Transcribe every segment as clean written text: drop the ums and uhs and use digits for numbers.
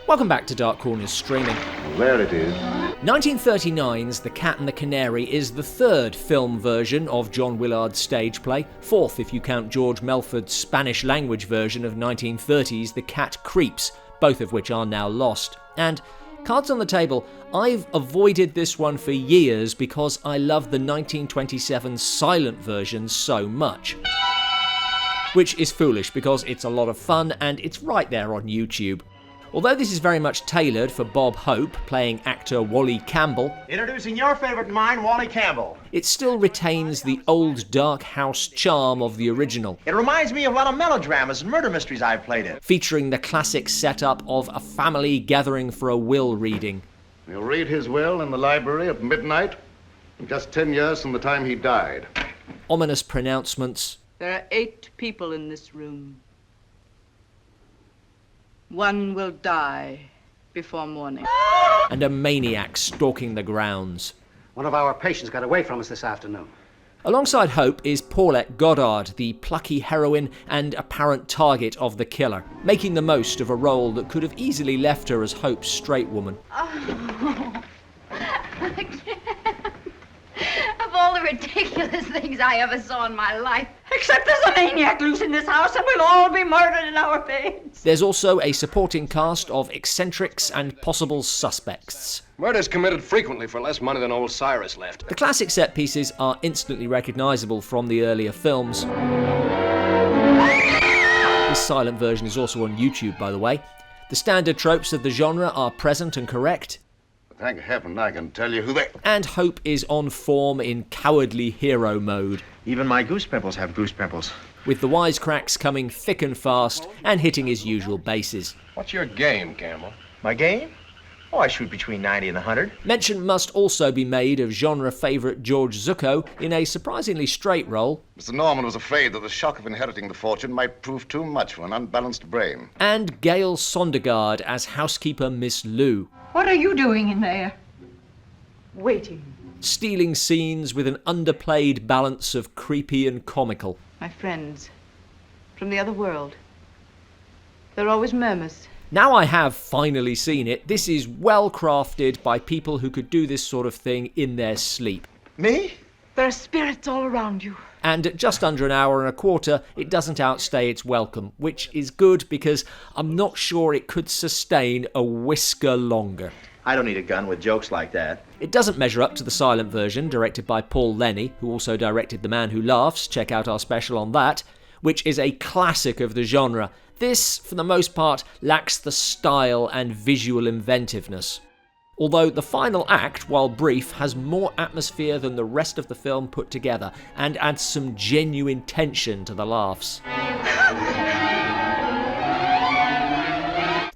Welcome back to Dark Corners Streaming. There it is. 1939's The Cat and the Canary is the third film version of John Willard's stage play, fourth if you count George Melford's Spanish-language version of 1930's The Cat Creeps, both of which are now lost. And cards on the table, I've avoided this one for years because I love the 1927 silent version so much. Which is foolish because it's a lot of fun and it's right there on YouTube. Although this is very much tailored for Bob Hope, playing actor Wally Campbell, introducing your favourite and mine, Wally Campbell. It still retains the old dark house charm of the original. It reminds me of a lot of melodramas and murder mysteries I've played in. Featuring the classic setup of a family gathering for a will reading. You'll read his will in the library at midnight, just 10 years from the time he died. Ominous pronouncements. There are 8 people in this room. One will die before morning. And a maniac stalking the grounds. One of our patients got away from us this afternoon. Alongside Hope is Paulette Goddard, the plucky heroine and apparent target of the killer, making the most of a role that could have easily left her as Hope's straight woman. Oh, I can't. Of all the ridiculous things I ever saw in my life. Except there's a maniac loose in this house and we'll all be murdered in our beds. There's also a supporting cast of eccentrics and possible suspects. Murders committed frequently for less money than old Cyrus left. The classic set pieces are instantly recognisable from the earlier films. This silent version is also on YouTube, by the way. The standard tropes of the genre are present and correct. Thank heaven I can tell you who they... And Hope is on form in cowardly hero mode. Even my goose pimples have goose pimples. With the wisecracks coming thick and fast and hitting his usual bases. What's your game, Campbell? My game? Oh, I shoot between 90 and 100. Mention must also be made of genre favourite George Zucco in a surprisingly straight role. Mr. Norman was afraid that the shock of inheriting the fortune might prove too much for an unbalanced brain. And Gail Sondergaard as housekeeper Miss Lou. What are you doing in there? Waiting. Stealing scenes with an underplayed balance of creepy and comical. My friends from the other world. There are always murmurs. Now I have finally seen it, this is well crafted by people who could do this sort of thing in their sleep. Me? There are spirits all around you. And at just under an hour and a quarter, it doesn't outstay its welcome, which is good because I'm not sure it could sustain a whisker longer. I don't need a gun with jokes like that. It doesn't measure up to the silent version, directed by Paul Lenny, who also directed The Man Who Laughs, check out our special on that, which is a classic of the genre. This, for the most part, lacks the style and visual inventiveness. Although the final act, while brief, has more atmosphere than the rest of the film put together, and adds some genuine tension to the laughs.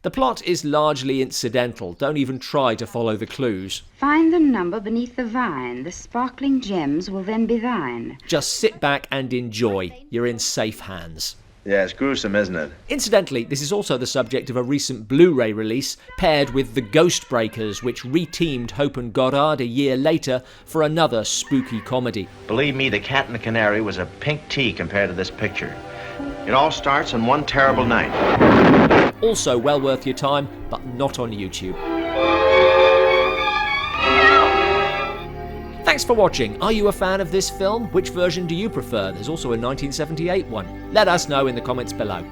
The plot is largely incidental, don't even try to follow the clues. Find the number beneath the vine, the sparkling gems will then be thine. Just sit back and enjoy, you're in safe hands. Yeah, it's gruesome, isn't it? Incidentally, this is also the subject of a recent Blu-ray release, paired with The Ghost Breakers, which re-teamed Hope and Goddard a year later for another spooky comedy. Believe me, The Cat and the Canary was a pink tea compared to this picture. It all starts on one terrible night. Also well worth your time, but not on YouTube. Thanks for watching. Are you a fan of this film? Which version do you prefer? There's also a 1978 one. Let us know in the comments below.